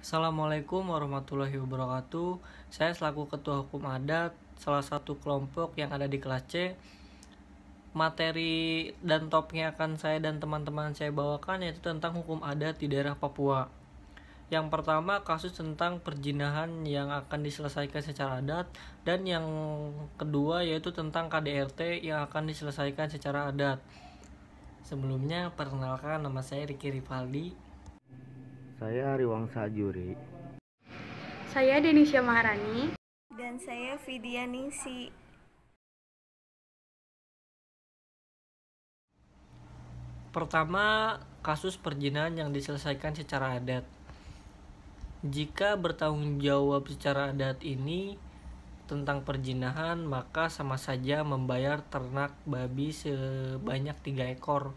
Assalamualaikum warahmatullahi wabarakatuh. Saya selaku Ketua Hukum Adat salah satu kelompok yang ada di kelas C. Materi dan topik yang akan saya dan teman-teman saya bawakan yaitu tentang hukum adat di daerah Papua. Yang pertama, kasus tentang perjinahan yang akan diselesaikan secara adat, dan yang kedua yaitu tentang KDRT yang akan diselesaikan secara adat. Sebelumnya, perkenalkan, nama saya Riki Rivaldi. Saya Ariwangsa Juri. Saya Denisha Maharani. Dan saya Vidianingsi. Pertama, kasus perjinahan yang diselesaikan secara adat. Jika bertanggung jawab secara adat ini tentang perjinahan, maka sama saja membayar ternak babi sebanyak 3 ekor.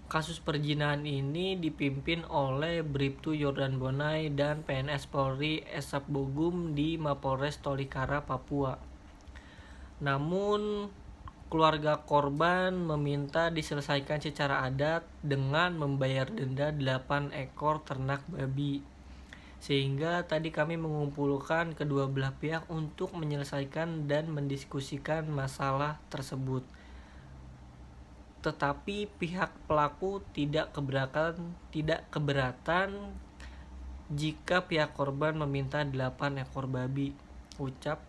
Kasus perjinahan ini dipimpin oleh Bribtu Yordan Bonai dan PNS Polri Esap Bogum di Mapolres Tolikara, Papua. Namun, keluarga korban meminta diselesaikan secara adat dengan membayar denda 8 ekor ternak babi. Sehingga tadi kami mengumpulkan kedua belah pihak untuk menyelesaikan dan mendiskusikan masalah tersebut. Tetapi pihak pelaku tidak keberatan jika pihak korban meminta 8 ekor babi, ucap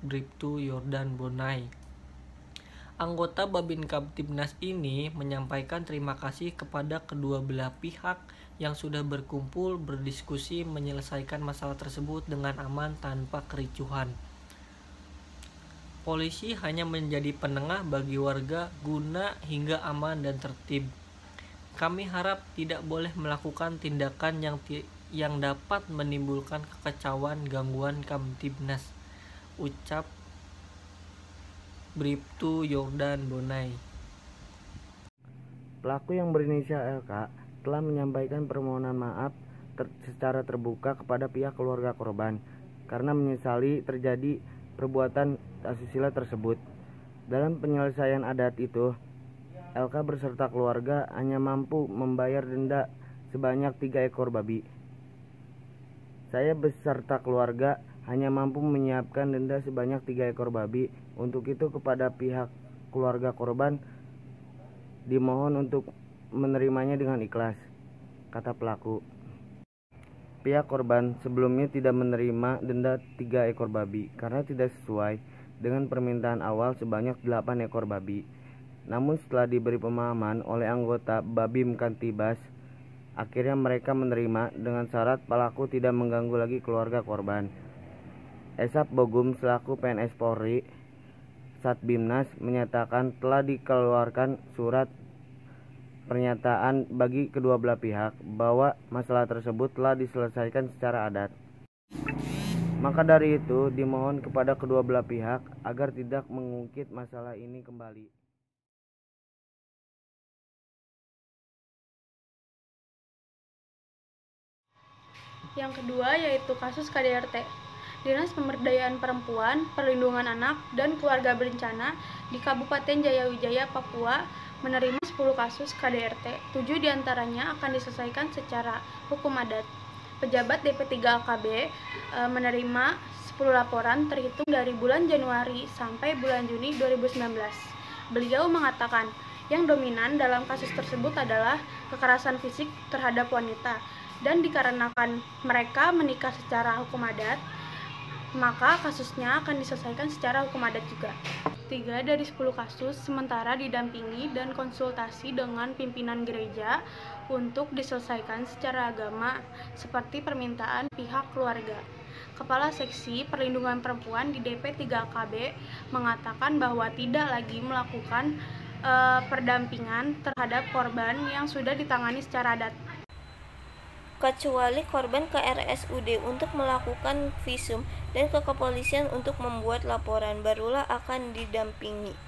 Bribtu Yordan Bonai. Anggota Babin Kamtibnas ini menyampaikan terima kasih kepada kedua belah pihak yang sudah berkumpul berdiskusi menyelesaikan masalah tersebut dengan aman tanpa kericuhan. Polisi hanya menjadi penengah bagi warga guna hingga aman dan tertib. Kami harap tidak boleh melakukan tindakan yang dapat menimbulkan kekacauan gangguan Kamtibnas, ucap Bribtu Yordan Bonai. Pelaku yang berinisial LK telah menyampaikan permohonan maaf secara terbuka kepada pihak keluarga korban karena menyesali terjadi perbuatan asusila tersebut. Dalam penyelesaian adat itu, LK beserta keluarga hanya mampu membayar denda sebanyak 3 ekor babi. Saya beserta keluarga hanya mampu menyiapkan denda sebanyak 3 ekor babi. Untuk itu kepada pihak keluarga korban dimohon untuk menerimanya dengan ikhlas, kata pelaku. Pihak korban sebelumnya tidak menerima denda 3 ekor babi karena tidak sesuai dengan permintaan awal sebanyak 8 ekor babi. Namun setelah diberi pemahaman oleh anggota Babim Kantibas, akhirnya mereka menerima dengan syarat pelaku tidak mengganggu lagi keluarga korban. Esap Bogum selaku PNS Polri Satbimnas menyatakan telah dikeluarkan surat pernyataan bagi kedua belah pihak bahwa masalah tersebut telah diselesaikan secara adat. Maka dari itu dimohon kepada kedua belah pihak agar tidak mengungkit masalah ini kembali. Yang kedua yaitu kasus KDRT. Dinas Pemberdayaan Perempuan, Perlindungan Anak, dan Keluarga Berencana di Kabupaten Jayawijaya, Papua menerima 10 kasus KDRT. 7 diantaranya akan diselesaikan secara hukum adat. Pejabat DP3AKB menerima 10 laporan terhitung dari bulan Januari sampai bulan Juni 2019. Beliau mengatakan yang dominan dalam kasus tersebut adalah kekerasan fisik terhadap wanita, dan dikarenakan mereka menikah secara hukum adat, maka kasusnya akan diselesaikan secara hukum adat juga. 3 dari 10 kasus sementara didampingi dan konsultasi dengan pimpinan gereja untuk diselesaikan secara agama seperti permintaan pihak keluarga. Kepala Seksi Perlindungan Perempuan di DP3KB mengatakan bahwa tidak lagi melakukan perdampingan terhadap korban yang sudah ditangani secara adat, Kecuali korban ke RSUD untuk melakukan visum dan ke kepolisian untuk membuat laporan, barulah akan didampingi.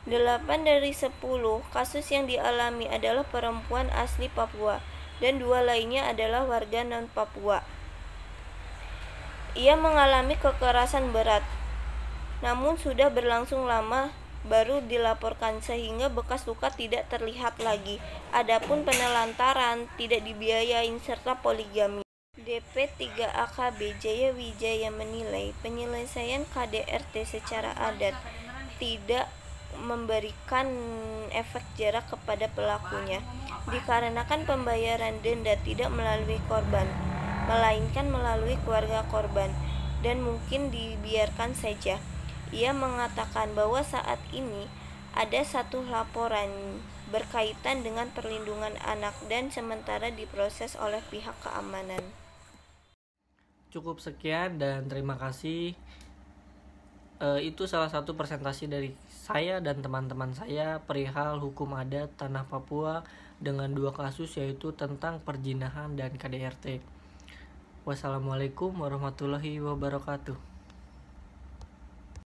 8 dari 10 kasus yang dialami adalah perempuan asli Papua dan 2 lainnya adalah warga non-Papua. Ia mengalami kekerasan berat, namun sudah berlangsung lama baru dilaporkan sehingga bekas luka tidak terlihat lagi. Adapun penelantaran tidak dibiayain serta poligami. DP 3 AKB Jaya Wijaya menilai penyelesaian KDRT secara adat tidak memberikan efek jerak kepada pelakunya, dikarenakan pembayaran denda tidak melalui korban, melainkan melalui keluarga korban, dan mungkin dibiarkan saja. Ia mengatakan bahwa saat ini ada satu laporan berkaitan dengan perlindungan anak dan sementara diproses oleh pihak keamanan. Cukup sekian dan terima kasih. Itu salah satu presentasi dari saya dan teman-teman saya perihal hukum adat tanah Papua dengan 2 kasus, yaitu tentang perjinahan dan KDRT. Wassalamualaikum warahmatullahi wabarakatuh.